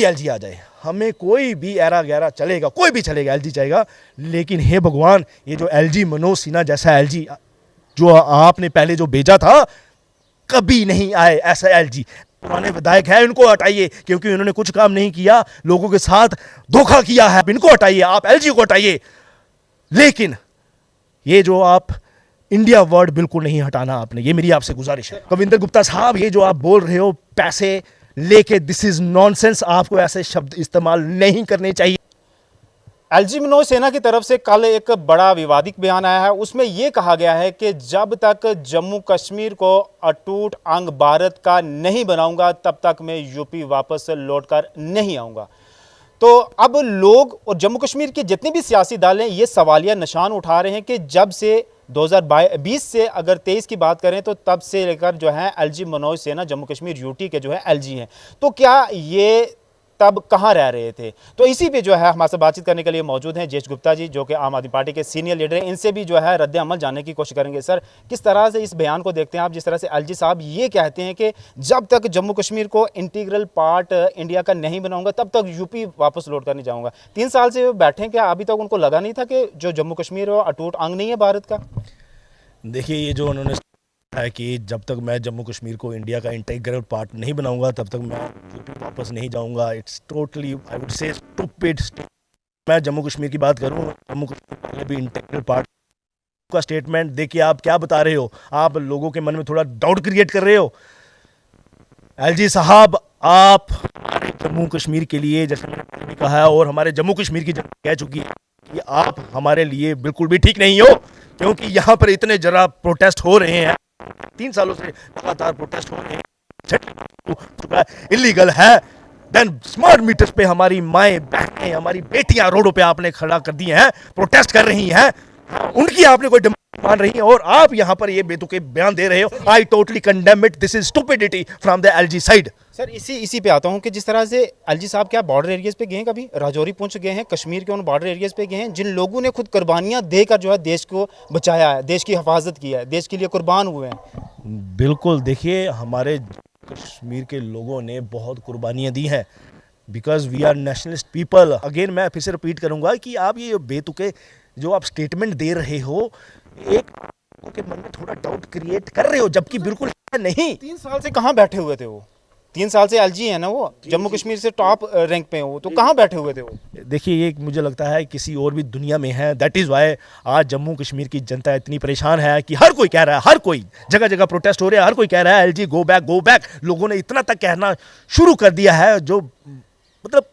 भी एलजी आ जाए, हमें कोई भी एरा गैरा चलेगा, कोई भी चलेगा, एलजी चाहेगा। लेकिन हे भगवान, ये जो एलजी मनोज सिन्हा जैसा एलजी जो आपने पहले जो भेजा था, कभी नहीं आए ऐसा एलजी। पुराने विधायक हैं, इनको हटाइए, क्योंकि इन्होंने कुछ काम नहीं किया, लोगों के साथ धोखा किया है, इनको हटाइए, आप एलजी को हटाइए। लेकिन ये जो आप इंडिया वर्ड बिल्कुल नहीं हटाना आपने, ये मेरी आपसे गुजारिश है। कविंदर गुप्ता साहब, ये जो आप बोल रहे हो पैसे लेके, दिस इज नॉनसेंस, आपको ऐसे शब्द इस्तेमाल नहीं करने चाहिए। एलजी मनोज सिन्हा की तरफ से कल एक बड़ा विवादित बयान आया है। उसमें यह कहा गया है कि जब तक जम्मू कश्मीर को अटूट अंग भारत का नहीं बनाऊंगा, तब तक मैं यूपी वापस लौटकर नहीं आऊंगा। तो अब लोग और जम्मू कश्मीर के जितने भी सियासी दल हैं, ये सवालिया निशान उठा रहे हैं कि जब से 2020 से अगर 23 की बात करें तो तब से लेकर जो है एलजी मनोज सिन्हा जम्मू कश्मीर यूटी के जो है एलजी हैं। तो क्या ये तब कहाँ रह रहे थे? तो इसी पे जो है हमारे साथ बातचीत करने के लिए मौजूद हैं जयेश गुप्ता जी, जो कि आम आदमी पार्टी के सीनियर लीडर हैं। इनसे भी जो है रद्द अमल जानने की कोशिश करेंगे। सर, किस तरह से इस बयान को देखते हैं आप, जिस तरह से एलजी साहब ये कहते हैं कि जब तक जम्मू कश्मीर को इंटीग्रल पार्ट इंडिया का नहीं बनाऊंगा, तब तक यूपी वापस लौट कर नहीं जाऊंगा। 3 साल से बैठे, क्या अभी तक उनको लगा नहीं था कि जो जम्मू कश्मीर है अटूट अंग नहीं है भारत का? देखिए, ये जो उन्होंने है कि जब तक मैं जम्मू कश्मीर को इंडिया का इंटीग्रल पार्ट नहीं बनाऊंगा, तब तक मैं यूपी वापस नहीं जाऊंगा, it's totally I would say stupid. मैं जम्मू कश्मीर की बात करूं, जम्मू कश्मीर पहले भी इंटीग्रल पार्ट का स्टेटमेंट देखिए, आप क्या बता रहे हो, आप लोगों के मन में थोड़ा डाउट क्रिएट कर रहे हो। एलजी साहब, आप हमारे जम्मू कश्मीर के लिए, जैसे मैंने पहले कहा है और हमारे जम्मू कश्मीर की जनता कह चुकी है कि आप हमारे लिए बिल्कुल भी ठीक नहीं हो, क्योंकि यहाँ पर इतने जरा प्रोटेस्ट हो रहे हैं, 3 सालों से लगातार प्रोटेस्ट हो रहे हैं, इलीगल है। देन स्मार्ट मीटर्स पे हमारी माएं बहनें, हमारी बेटियां रोडों पे आपने खड़ा कर दी हैं, प्रोटेस्ट कर रही हैं, उनकी आपने कोई डिमांड मान रही है, और आप यहां पर ये बेतुके बयान दे रहे हो। I totally condemn it, this is stupidity from the LG side. Sir, इसी पे आता हूं कि जिस तरह से एलजी साहब क्या बॉर्डर एरियाज पे गए हैं, कभी राजौरी पुंछ गए हैं, कश्मीर के उन बॉर्डर एरियाज पे गए हैं जिन लोगों ने खुद कुर्बानियां देकर जो है देश को बचाया है, देश की हिफाजत की है, देश के लिए कुर्बान हुए हैं? बिल्कुल, देखिए, हमारे कश्मीर के लोगों ने बहुत कुर्बानियां दी हैं, because we are nationalist people. Again मैं फिर से रिपीट करूंगा कि आप ये बेतुके जो आप स्टेटमेंट दे रहे हो, एक के मन में थोड़ा डाउट क्रिएट कर रहे हो, जबकि बिल्कुल नहीं। 3 साल से कहाँ बैठे हुए थे वो? 3 साल से एलजी है ना, वो जम्मू कश्मीर से टॉप रैंक पे हो, तो कहाँ बैठे हुए थे वो? देखिए, ये मुझे लगता है किसी और भी दुनिया में है। दैट इज़ वाई आज जम्मू कश्मीर की जनता इतनी परेशान है कि हर कोई कह रहा है, हर कोई जगह जगह प्रोटेस्ट हो रहे हैं, हर कोई कह रहा है LG go back go back. लोगों ने इतना तक कहना शुरू कर दिया है, जो मतलब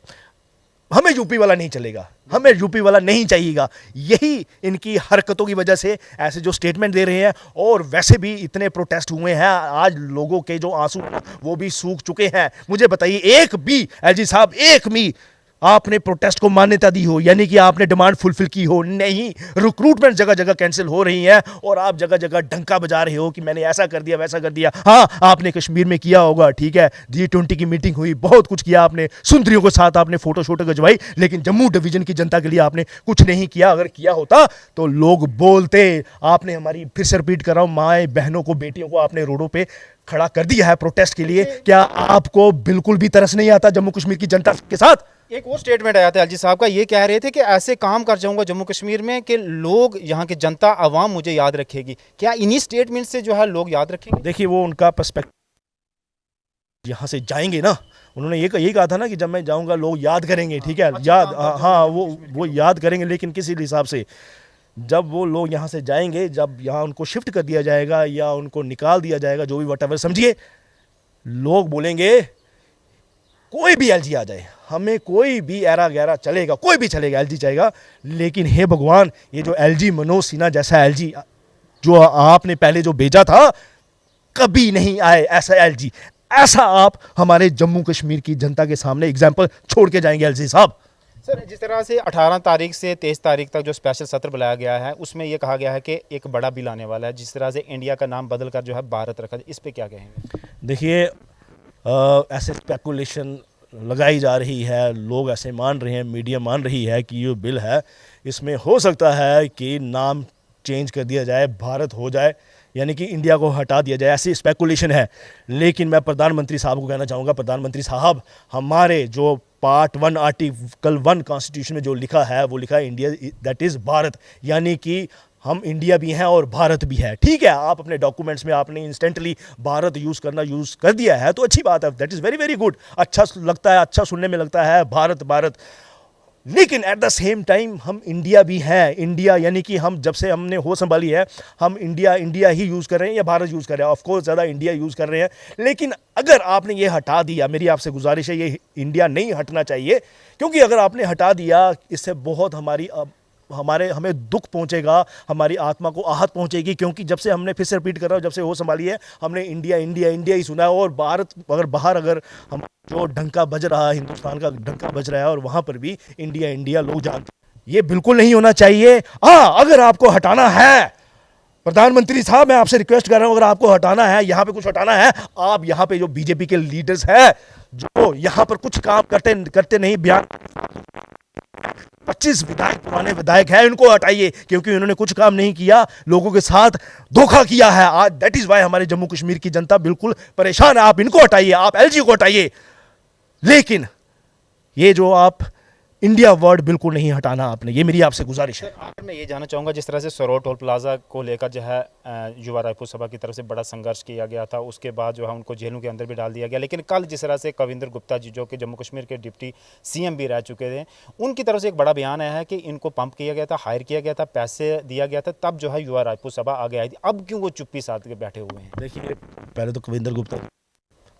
हमें यूपी वाला नहीं चलेगा, हमें यूपी वाला नहीं चाहिएगा। यही इनकी हरकतों की वजह से ऐसे जो स्टेटमेंट दे रहे हैं, और वैसे भी इतने प्रोटेस्ट हुए हैं, आज लोगों के जो आंसू वो भी सूख चुके हैं। मुझे बताइए, एक भी एलजी साहब, एक भी आपने प्रोटेस्ट को मान्यता दी हो, यानी कि आपने डिमांड फुलफिल की हो? नहीं। रिक्रूटमेंट जगह जगह कैंसिल हो रही है, और आप जगह जगह डंका बजा रहे हो कि मैंने ऐसा कर दिया, वैसा कर दिया। हाँ, आपने कश्मीर में किया होगा, ठीक है, G20 की मीटिंग हुई, बहुत कुछ किया आपने, सुंदरियों के साथ आपने फोटो शोटो खिंचवाई, लेकिन जम्मू डिवीजन की जनता के लिए आपने कुछ नहीं किया। अगर किया होता तो लोग बोलते। आपने हमारी, फिर से रिपीट कर रहा हूं, माएँ बहनों को, बेटियों को आपने रोडों पे खड़ा कर दिया है प्रोटेस्ट के लिए। क्या आपको बिल्कुल भी तरस नहीं आता जम्मू कश्मीर की जनता के साथ? एक और स्टेटमेंट आया था एलजी साहब का, ये कह रहे थे कि ऐसे काम कर जाऊंगा जम्मू कश्मीर में कि लोग, यहाँ की जनता आवाम मुझे याद रखेगी। क्या इन्हीं स्टेटमेंट से जो है लोग याद रखेंगे? देखिए, वो उनका पर्सपेक्टिव, यहाँ से जाएंगे ना, उन्होंने यही कहा था ना कि जब मैं जाऊंगा लोग याद करेंगे, ठीक है, याद, हाँ, वो याद करेंगे, लेकिन किसी हिसाब से जब वो लोग यहाँ से जाएंगे, जब यहाँ उनको शिफ्ट कर दिया जाएगा या उनको निकाल दिया जाएगा, जो भी व्हाटएवर समझिए, लोग बोलेंगे कोई भी एलजी आ जाए, हमें कोई भी एरा गैरा चलेगा, कोई भी चलेगा, एलजी चाहेगा। लेकिन हे भगवान, ये जो एलजी मनोज सिन्हा जैसा एलजी जो आपने पहले जो भेजा था, कभी नहीं आए ऐसा एलजी। ऐसा आप हमारे जम्मू कश्मीर की जनता के सामने एग्जाम्पल छोड़ के जाएंगे एलजी साहब? सर, जिस तरह से 18 तारीख से 23 तारीख तक जो स्पेशल सत्र बुलाया गया है, उसमें यह कहा गया है कि एक बड़ा बिल आने वाला है, जिस तरह से इंडिया का नाम बदल कर जो है भारत रखा, इस पे क्या कहेंगे? देखिए, ऐसे स्पेकुलेशन लगाई जा रही है, लोग ऐसे मान रहे हैं, मीडिया मान रही है कि ये बिल है, इसमें हो सकता है कि नाम चेंज कर दिया जाए, भारत हो जाए, यानी कि इंडिया को हटा दिया जाए, ऐसी स्पेकुलेशन है। लेकिन मैं प्रधानमंत्री साहब को कहना चाहूँगा, प्रधानमंत्री साहब, हमारे जो पार्ट 1 आर्टिकल 1 कॉन्स्टिट्यूशन में जो लिखा है वो लिखा है इंडिया दैट इज़ भारत, यानी कि हम इंडिया भी हैं और भारत भी है। ठीक है, आप अपने डॉक्यूमेंट्स में आपने इंस्टेंटली भारत यूज़ कर दिया है तो अच्छी बात है, that is very very good, अच्छा लगता है, अच्छा सुनने में लगता है भारत भारत। लेकिन एट द सेम टाइम हम इंडिया भी हैं। इंडिया यानी कि हम जब से हमने होश संभाली है हम इंडिया इंडिया ही यूज़ कर रहे हैं या भारत यूज़ कर रहे हैं, ऑफ कोर्स ज़्यादा इंडिया यूज़ कर रहे हैं। लेकिन अगर आपने ये हटा दिया, मेरी आपसे गुजारिश है ये इंडिया नहीं हटना चाहिए, क्योंकि अगर आपने हटा दिया इससे बहुत हमें दुख पहुंचेगा, हमारी आत्मा को आहत पहुंचेगी। क्योंकि जब से हमने, फिर से रिपीट कर रहा हूँ, जब से होश संभाली है हमने इंडिया इंडिया इंडिया ही सुना है। और भारत अगर हम जो डंका बज रहा है, हिंदुस्तान का डंका बज रहा है और वहां पर भी इंडिया इंडिया लोग जानते हैं, ये बिल्कुल नहीं होना चाहिए। हाँ, अगर आपको हटाना है, प्रधानमंत्री साहब मैं आपसे रिक्वेस्ट कर रहा हूं, अगर आपको हटाना है, यहां पे कुछ हटाना है, आप यहां पे जो बीजेपी के लीडर्स हैं जो यहां पर कुछ काम करते नहीं, बयान 25 विधायक, पुराने विधायक हैं, इनको हटाइए क्योंकि उन्होंने कुछ काम नहीं किया, लोगों के साथ धोखा किया है। आज दैट इज वाई हमारे जम्मू कश्मीर की जनता बिल्कुल परेशान है। आप इनको हटाइए, आप एलजी को हटाइए, लेकिन ये जो आप इंडिया वर्ड बिल्कुल नहीं हटाना आपने, ये मेरी आपसे गुजारिश है। आखिर मैं ये जानना चाहूँगा, जिस तरह से सरोर टोल प्लाजा को लेकर जो है युवा रायपुर सभा की तरफ से बड़ा संघर्ष किया गया था, उसके बाद जो है उनको जेलों के अंदर भी डाल दिया गया। लेकिन कल जिस तरह से कविंद्र गुप्ता जी, जो कि जम्मू कश्मीर के डिप्टी सीएम भी रह चुके थे, उनकी तरफ से एक बड़ा बयान आया है कि इनको पंप किया गया था, हायर किया गया था, पैसे दिया गया था, तब जो है युवा रायपुर सभा आगे आई थी। अब क्यों वो चुप्पी साध के बैठे हुए हैं? देखिए, पहले तो कविंद्र गुप्ता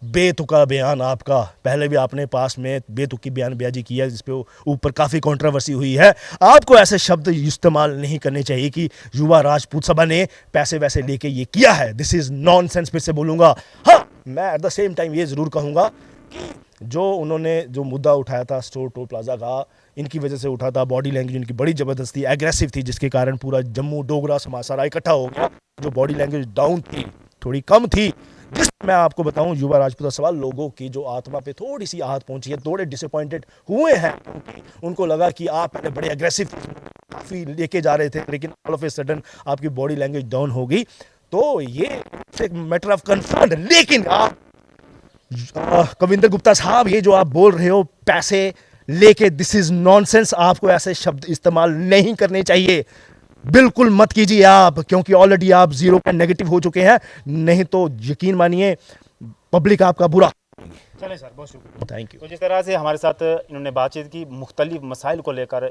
बेतुका बयान आपका, पहले भी आपने पास में बेतुकी बयानबाजी किया जिसपे ऊपर काफ़ी कंट्रोवर्सी हुई है। आपको ऐसे शब्द इस्तेमाल नहीं करने चाहिए कि युवा राजपूत सभा ने पैसे वैसे लेके ये किया है, दिस इज़ नॉनसेंस, फिर से बोलूँगा। हाँ, मैं एट द सेम टाइम ये ज़रूर कहूँगा कि जो उन्होंने जो मुद्दा उठाया था स्टोर टोल प्लाजा का, इनकी वजह से उठा था, बॉडी लैंग्वेज इनकी बड़ी ज़बरदस्त थी, एग्रेसिव थी, जिसके कारण पूरा जम्मू डोगरा समाज सारा इकट्ठा हो गया। जो बॉडी लैंग्वेज डाउन थी, थोड़ी कम थी, जिस मैं आपको बताऊं युवा राजपूत सवाल लोगों की जो आत्मा पे थोड़ी सी आहत पहुंची है, थोड़े डिसअपॉइंटेड हुए हैं, उनको लगा कि आप पहले बड़े एग्रेसिव काफ़ी लेके जा रहे थे, लेकिन ऑल ऑफ ए सडन आपकी बॉडी लैंग्वेज डाउन हो गई, तो ये एक मैटर ऑफ कंसर्न। लेकिन आप कविंद्र गुप्ता साहब, ये जो आप बोल रहे हो पैसे लेके, दिस इज नॉनसेंस, आपको ऐसे शब्द इस्तेमाल नहीं करने चाहिए, बिल्कुल मत कीजिए आप, क्योंकि ऑलरेडी आप जीरो पे नेगेटिव हो चुके हैं। नहीं तो यकीन मानिए पब्लिक आपका बुरा। चले सर, बहुत शुक्रिया, थैंक यू। तो जिस तरह से हमारे साथ इन्होंने बातचीत की, मुख्तलिफ मसाइल को लेकर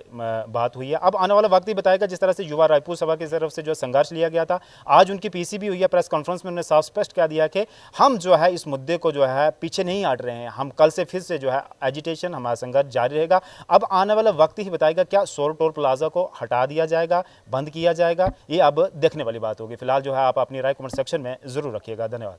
बात हुई है। अब आने वाला वक्त ही बताएगा, जिस तरह से युवा रायपुर सभा की तरफ से जो संघर्ष लिया गया था, आज उनकी पीसी भी हुई है, प्रेस कॉन्फ्रेंस में उन्होंने साफ स्पष्ट कह दिया कि हम जो है इस मुद्दे को जो है पीछे नहीं हट रहे हैं, हम कल से फिर से जो है एजिटेशन, हमारा संघर्ष जारी रहेगा। अब आने वाला वक्त ही बताएगा क्या सरोर टोल प्लाजा को हटा दिया जाएगा, बंद किया जाएगा, ये अब देखने वाली बात होगी। फिलहाल जो है आप अपनी राय कमेंट सेक्शन में ज़रूर रखिएगा। धन्यवाद।